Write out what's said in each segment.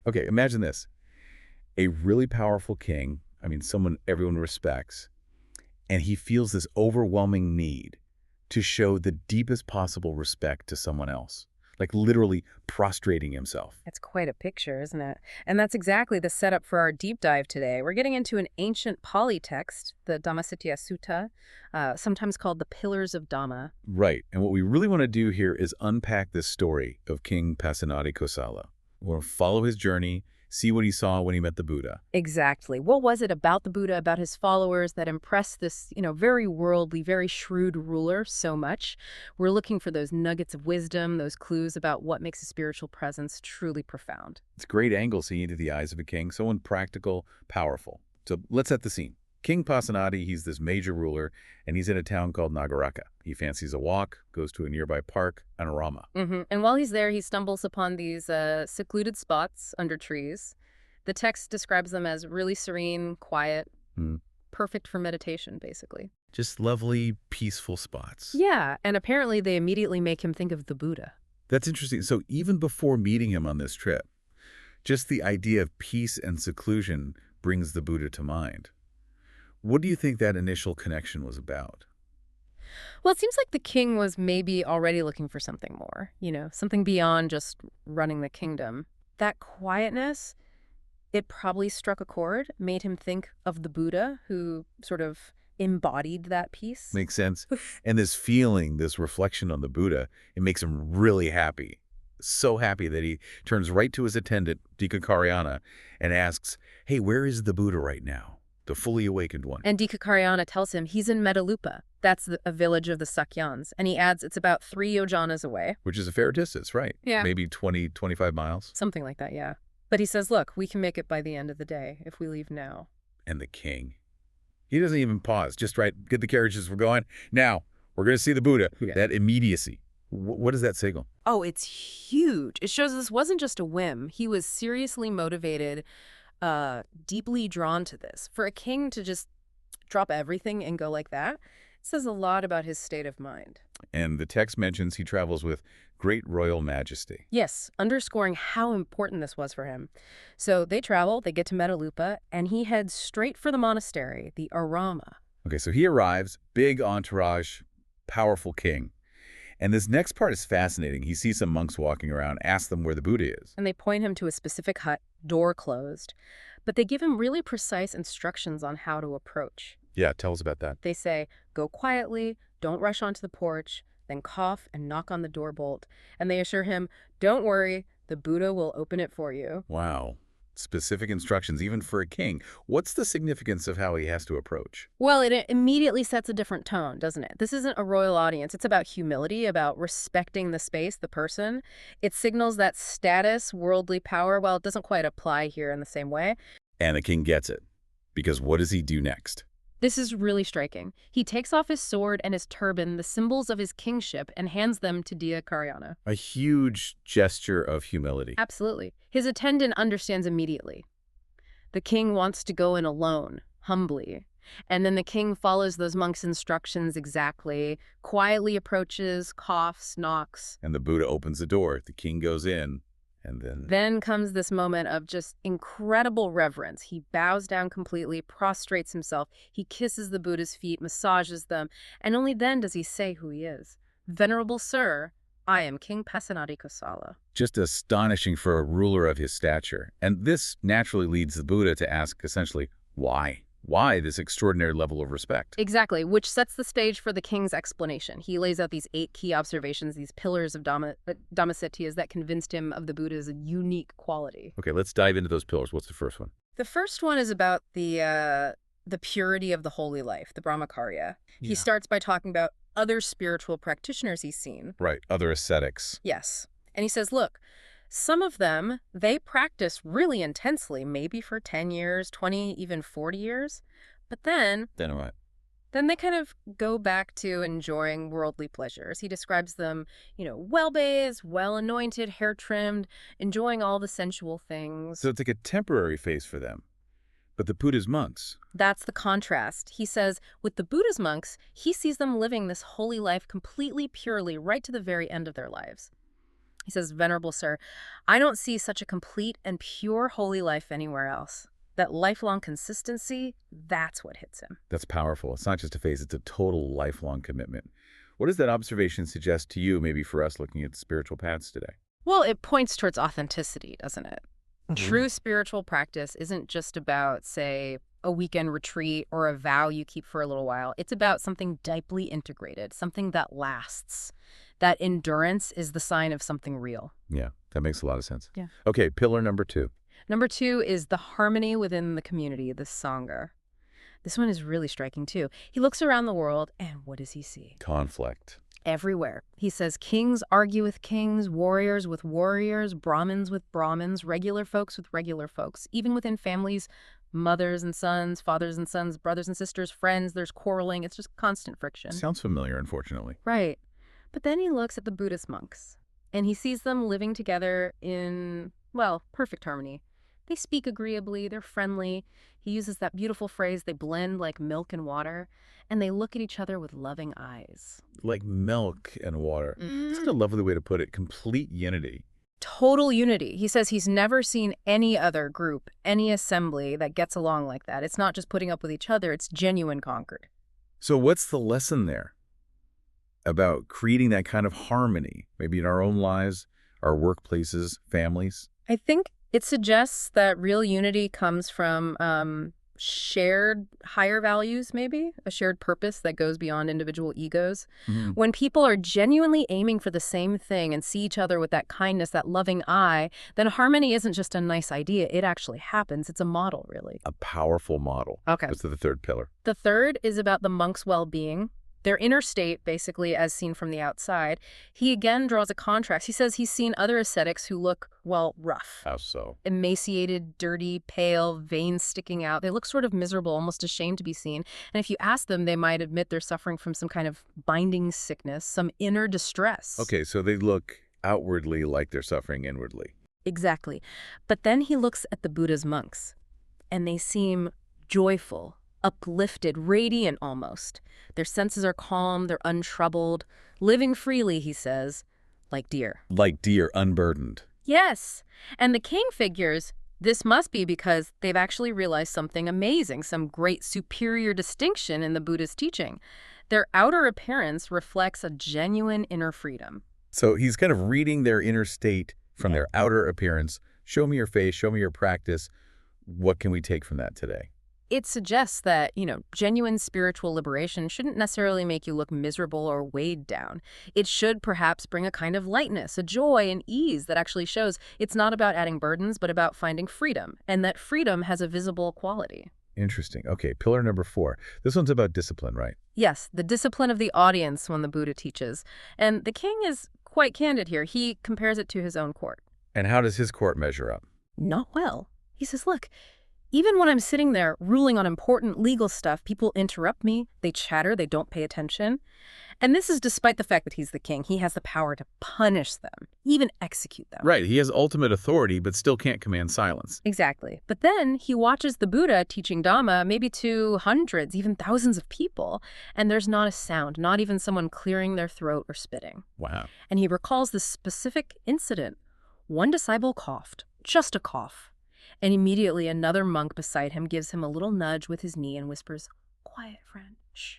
Okay, imagine this. A really powerful king, I mean, someone everyone respects, and he feels this overwhelming need to show the deepest possible respect to someone else, like literally prostrating himself. That's quite a picture, isn't it? And that's exactly the setup for our deep dive today. We're getting into an ancient Pali text, the Dhammacetiyasuttaṃ, sometimes called the Pillars of Dhamma. Right, and what we really want to do here is unpack this story of King Pasenadi Kosala. We'll follow his journey, see what he saw when he met the Buddha. Exactly. What was it about the Buddha, about his followers, that impressed this, very worldly, very shrewd ruler so much? We're looking for those nuggets of wisdom, those clues about what makes a spiritual presence truly profound. It's a great angle seeing into the eyes of a king, someone practical, powerful. So let's set the scene. King Pasenadi, he's this major ruler, and he's in a town called Nagaraka. He fancies a walk, goes to a nearby park, Anorama. And while he's there, he stumbles upon these secluded spots under trees. The text describes them as really serene, quiet, perfect for meditation, basically. Just lovely, peaceful spots. Yeah, and apparently they immediately make him think of the Buddha. That's interesting. So even before meeting him on this trip, just the idea of peace and seclusion brings the Buddha to mind. What do you think that initial connection was about? Well, it seems like the king was maybe already looking for something more, something beyond just running the kingdom. That quietness, it probably struck a chord, made him think of the Buddha, who sort of embodied that peace. Makes sense. And this feeling, this reflection on the Buddha, it makes him really happy. So happy that he turns right to his attendant, Dikakaryana, and asks, hey, where is the Buddha right now? The fully awakened one. And Dikakaryana tells him he's in Metalupa. That's a village of the Sakyans. And he adds it's about 3 yojanas away. Which is a fair distance, right? Yeah. Maybe 20, 25 miles. Something like that, yeah. But he says, look, we can make it by the end of the day if we leave now. And the king, he doesn't even pause. Just right, get the carriages, we're going. Now, we're going to see the Buddha. Yeah. That immediacy. What does that signal? Oh, it's huge. It shows this wasn't just a whim. He was seriously motivated, deeply drawn to this. For a king to just drop everything and go like that, it says a lot about his state of mind. And the text mentions he travels with great royal majesty. Yes, underscoring how important this was for him. So they travel, they get to Metalupa, and he heads straight for the monastery, the Arama. Okay, so he arrives, big entourage, powerful king. And this next part is fascinating. He sees some monks walking around, asks them where the Buddha is. And they point him to a specific hut, door closed. But they give him really precise instructions on how to approach. Yeah, tell us about that. They say, go quietly, don't rush onto the porch, then cough and knock on the door bolt. And they assure him, don't worry, the Buddha will open it for you. Wow. Specific instructions, even for a king. What's the significance of how he has to approach? Well, it immediately sets a different tone, doesn't it? This isn't a royal audience. It's about humility, about respecting the space, the person. It signals that status, worldly power, well, it doesn't quite apply here in the same way. And the king gets it. Because what does he do next? This is really striking. He takes off his sword and his turban, the symbols of his kingship, and hands them to Dikakaryana. A huge gesture of humility. Absolutely. His attendant understands immediately. The king wants to go in alone, humbly. And then the king follows those monks' instructions exactly, quietly approaches, coughs, knocks. And the Buddha opens the door. The king goes in. And then comes this moment of just incredible reverence. He bows down completely, prostrates himself. He kisses the Buddha's feet, massages them, and only then does he say who he is. Venerable sir, I am King Pasenadi Kosala. Just astonishing for a ruler of his stature. And this naturally leads the Buddha to ask, essentially, why? Why this extraordinary level of respect? Exactly, which sets the stage for the king's explanation. He lays out these 8 key observations, these pillars of Dhammacetiyas that convinced him of the Buddha's unique quality. Okay, let's dive into those pillars. What's the first one? The first one is about the purity of the holy life, the Brahmacharya. Yeah. He starts by talking about other spiritual practitioners he's seen. Right, other ascetics. Yes. And he says, look, some of them, they practice really intensely, maybe for 10 years, 20, even 40 years. But then what? Then they kind of go back to enjoying worldly pleasures. He describes them, well-bathed, well-anointed, hair-trimmed, enjoying all the sensual things. So it's like a temporary phase for them. But the Buddha's monks? That's the contrast. He says, with the Buddha's monks, he sees them living this holy life completely purely right to the very end of their lives. He says, "Venerable sir, I don't see such a complete and pure holy life anywhere else. That lifelong consistency, that's what hits him." That's powerful. It's not just a phase, it's a total lifelong commitment. What does that observation suggest to you, maybe for us looking at spiritual paths today? Well, it points towards authenticity, doesn't it? True spiritual practice isn't just about, say, a weekend retreat or a vow you keep for a little while. It's about something deeply integrated, something that lasts. That endurance is the sign of something real. Yeah, that makes a lot of sense. Yeah. Okay, pillar number 2. Number 2 is the harmony within the community, the Sangha. This one is really striking, too. He looks around the world, and what does he see? Conflict. Everywhere. He says kings argue with kings, warriors with warriors, Brahmins with Brahmins, regular folks with regular folks. Even within families, mothers and sons, fathers and sons, brothers and sisters, friends, there's quarreling. It's just constant friction. Sounds familiar, unfortunately. Right. But then he looks at the Buddhist monks, and he sees them living together in, well, perfect harmony. They speak agreeably, they're friendly. He uses that beautiful phrase, they blend like milk and water, and they look at each other with loving eyes. Like milk and water. Such a lovely way to put it. Complete unity. Total unity. He says he's never seen any other group, any assembly that gets along like that. It's not just putting up with each other, it's genuine concord. So what's the lesson there about creating that kind of harmony, maybe in our own lives, our workplaces, families? I think it suggests that real unity comes from shared higher values, maybe, a shared purpose that goes beyond individual egos. When people are genuinely aiming for the same thing and see each other with that kindness, that loving eye, then harmony isn't just a nice idea. It actually happens. It's a model, really. A powerful model. Okay. What's the third pillar? The third is about the monks' well-being. Their inner state, basically, as seen from the outside. He again draws a contrast. He says he's seen other ascetics who look, well, rough. How so? Emaciated, dirty, pale, veins sticking out. They look sort of miserable, almost ashamed to be seen. And if you ask them, they might admit they're suffering from some kind of binding sickness, some inner distress. Okay, so they look outwardly like they're suffering inwardly. Exactly. But then he looks at the Buddha's monks, and they seem joyful, uplifted, radiant almost. Their senses are calm, they're untroubled, living freely, he says, like deer. Like deer, unburdened. Yes. And the king figures this must be because they've actually realized something amazing, some great superior distinction in the Buddhist teaching. Their outer appearance reflects a genuine inner freedom. So he's kind of reading their inner state from their outer appearance. Show me your face, show me your practice. What can we take from that today? It suggests that, genuine spiritual liberation shouldn't necessarily make you look miserable or weighed down. It should perhaps bring a kind of lightness, a joy and ease that actually shows it's not about adding burdens, but about finding freedom, and that freedom has a visible quality. Interesting. Okay, pillar number 4. This one's about discipline, right? Yes, the discipline of the audience when the Buddha teaches. And the king is quite candid here. He compares it to his own court. And how does his court measure up? Not well. He says, look, even when I'm sitting there ruling on important legal stuff, people interrupt me, they chatter, they don't pay attention. And this is despite the fact that he's the king. He has the power to punish them, even execute them. Right, he has ultimate authority, but still can't command silence. Exactly. But then he watches the Buddha teaching Dhamma maybe to hundreds, even thousands of people, and there's not a sound, not even someone clearing their throat or spitting. Wow. And he recalls this specific incident. One disciple coughed, just a cough. And immediately another monk beside him gives him a little nudge with his knee and whispers, "Quiet, friend. Shh.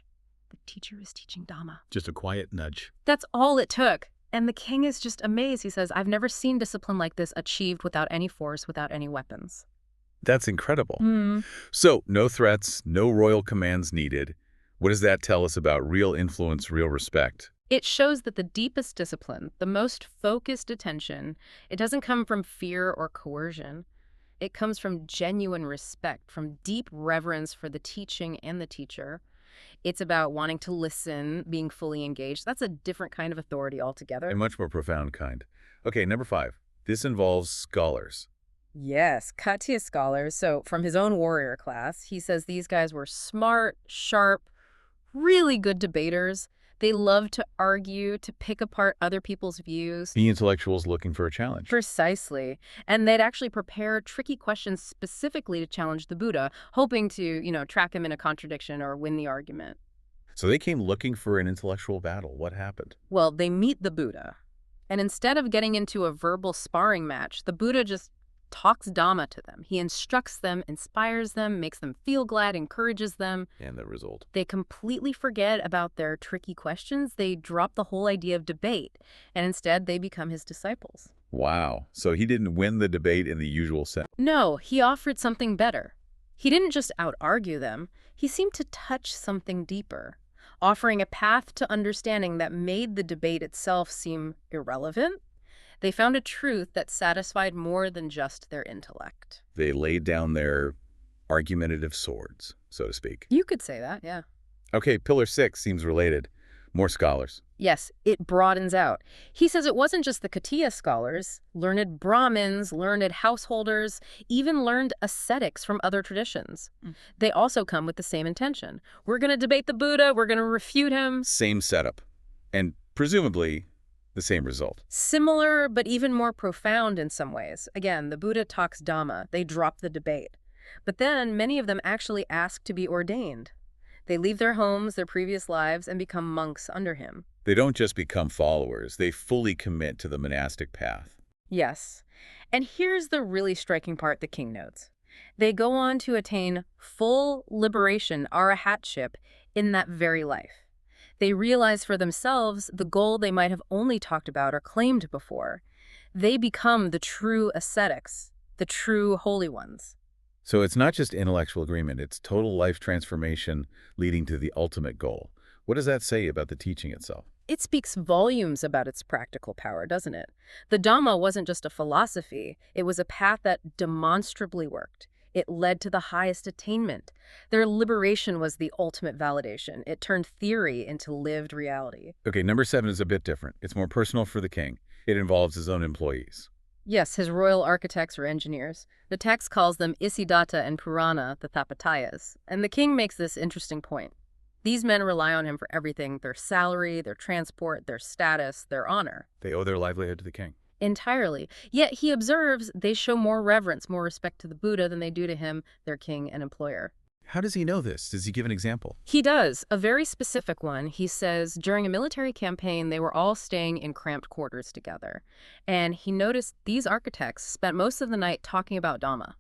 The teacher is teaching Dhamma." Just a quiet nudge. That's all it took. And the king is just amazed. He says, I've never seen discipline like this achieved without any force, without any weapons. That's incredible. So, no threats, no royal commands needed. What does that tell us about real influence, real respect? It shows that the deepest discipline, the most focused attention, it doesn't come from fear or coercion. It comes from genuine respect, from deep reverence for the teaching and the teacher. It's about wanting to listen, being fully engaged. That's a different kind of authority altogether. A much more profound kind. Okay, number 5. This involves scholars. Yes, Katiya scholars. So from his own warrior class, he says these guys were smart, sharp, really good debaters. They loved to argue, to pick apart other people's views. The intellectuals looking for a challenge. Precisely. And they'd actually prepare tricky questions specifically to challenge the Buddha, hoping to, track him in a contradiction or win the argument. So they came looking for an intellectual battle. What happened? Well, they meet the Buddha, And instead of getting into a verbal sparring match, the Buddha just talks Dhamma to them. He instructs them, inspires them, makes them feel glad, encourages them. And the result? They completely forget about their tricky questions. They drop the whole idea of debate, and instead they become his disciples. Wow. So he didn't win the debate in the usual sense. No, he offered something better. He didn't just out-argue them. He seemed to touch something deeper, offering a path to understanding that made the debate itself seem irrelevant. They found a truth that satisfied more than just their intellect. They laid down their argumentative swords, so to speak. You could say that, yeah. Okay, Pillar 6 seems related. More scholars. Yes, it broadens out. He says it wasn't just the Katiya scholars, learned Brahmins, learned householders, even learned ascetics from other traditions. They also come with the same intention. We're going to debate the Buddha, we're going to refute him. Same setup. And presumably the same result. Similar, but even more profound in some ways. Again, the Buddha talks Dhamma. They drop the debate. But then many of them actually ask to be ordained. They leave their homes, their previous lives, and become monks under him. They don't just become followers. They fully commit to the monastic path. Yes. And here's the really striking part the king notes. They go on to attain full liberation, arahatship, in that very life. They realize for themselves the goal they might have only talked about or claimed before. They become the true ascetics, the true holy ones. So it's not just intellectual agreement, it's total life transformation leading to the ultimate goal. What does that say about the teaching itself? It speaks volumes about its practical power, doesn't it? The Dhamma wasn't just a philosophy, it was a path that demonstrably worked. It led to the highest attainment. Their liberation was the ultimate validation. It turned theory into lived reality. Okay, number 7 is a bit different. It's more personal for the king. It involves his own employees. Yes, his royal architects or engineers. The text calls them Isiddhata and Purana, the Thapatayas. And the king makes this interesting point. These men rely on him for everything, their salary, their transport, their status, their honor. They owe their livelihood to the king. Entirely. Yet he observes they show more reverence, more respect to the Buddha than they do to him, their king and employer. How does he know this? Does he give an example? He does, a very specific one. He says during a military campaign, they were all staying in cramped quarters together. And he noticed these architects spent most of the night talking about Dhamma,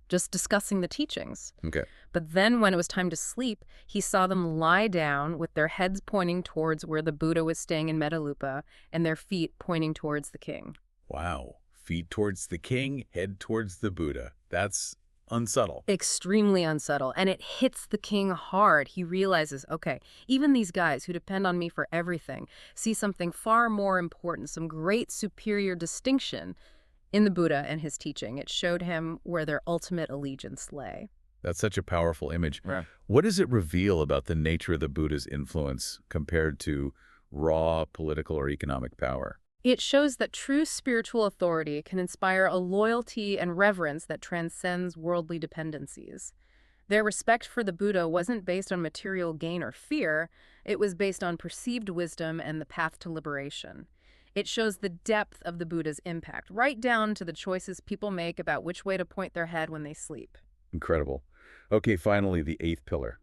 just discussing the teachings. Okay. But then when it was time to sleep, he saw them lie down with their heads pointing towards where the Buddha was staying in Metalupa and their feet pointing towards the king. Wow. Feet towards the king, head towards the Buddha. That's unsubtle. Extremely unsubtle. And it hits the king hard. He realizes, okay, even these guys who depend on me for everything see something far more important, some great superior distinction in the Buddha and his teaching. It showed him where their ultimate allegiance lay. That's such a powerful image. Right. What does it reveal about the nature of the Buddha's influence compared to raw political or economic power? It shows that true spiritual authority can inspire a loyalty and reverence that transcends worldly dependencies. Their respect for the Buddha wasn't based on material gain or fear, it was based on perceived wisdom and the path to liberation. It shows the depth of the Buddha's impact, right down to the choices people make about which way to point their head when they sleep. Incredible. Okay, finally, the 8th pillar.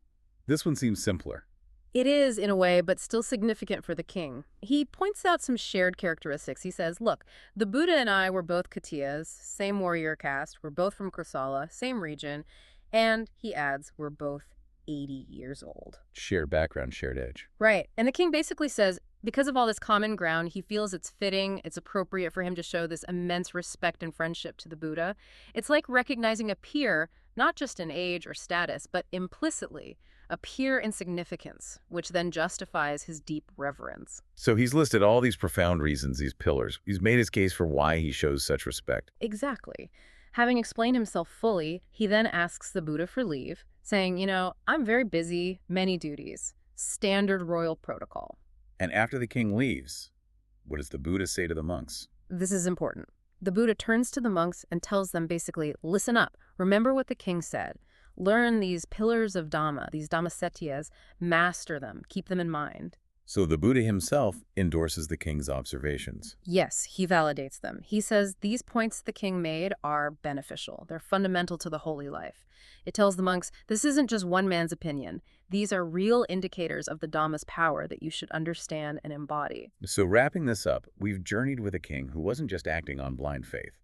This one seems simpler. It is, in a way, but still significant for the king. He points out some shared characteristics. He says, look, the Buddha and I were both Katiyas, same warrior caste, we're both from Kosala, same region, and, he adds, we're both 80 years old. Shared background, shared edge. Right. And the king basically says, because of all this common ground, he feels it's fitting, it's appropriate for him to show this immense respect and friendship to the Buddha. It's like recognizing a peer, not just in age or status, but implicitly, a peer in significance, which then justifies his deep reverence. So he's listed all these profound reasons, these pillars. He's made his case for why he shows such respect. Exactly. Having explained himself fully, he then asks the Buddha for leave, saying, I'm very busy, many duties, standard royal protocol. And after the king leaves, what does the Buddha say to the monks? This is important. The Buddha turns to the monks and tells them basically, listen up, remember what the king said. Learn these pillars of Dhamma, these Dhammacetiyas, master them, keep them in mind. So the Buddha himself endorses the king's observations. Yes, he validates them. He says these points the king made are beneficial. They're fundamental to the holy life. It tells the monks, this isn't just one man's opinion. These are real indicators of the Dhamma's power that you should understand and embody. So wrapping this up, we've journeyed with a king who wasn't just acting on blind faith.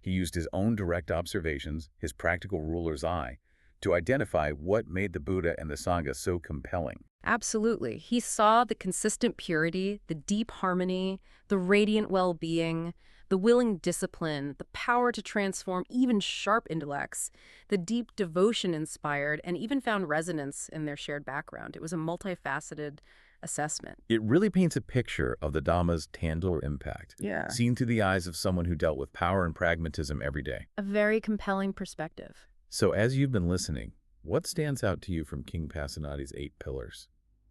He used his own direct observations, his practical ruler's eye, to identify what made the Buddha and the Sangha so compelling. Absolutely. He saw the consistent purity, the deep harmony, the radiant well-being, the willing discipline, the power to transform even sharp intellects, the deep devotion inspired, and even found resonance in their shared background. It was a multifaceted assessment. It really paints a picture of the Dhamma's tangible impact, Yeah. seen through the eyes of someone who dealt with power and pragmatism every day. A very compelling perspective. So as you've been listening, what stands out to you from King Pasenadi's 8 pillars?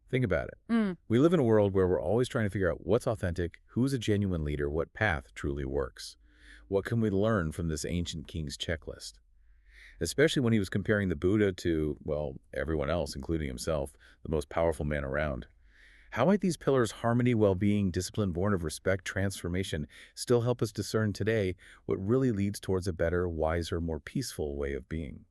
Think about it. We live in a world where we're always trying to figure out what's authentic, who's a genuine leader, what path truly works. What can we learn from this ancient king's checklist? Especially when he was comparing the Buddha to, well, everyone else, including himself, the most powerful man around. How might these pillars, harmony, well-being, discipline born of respect, transformation, still help us discern today what really leads towards a better, wiser, more peaceful way of being?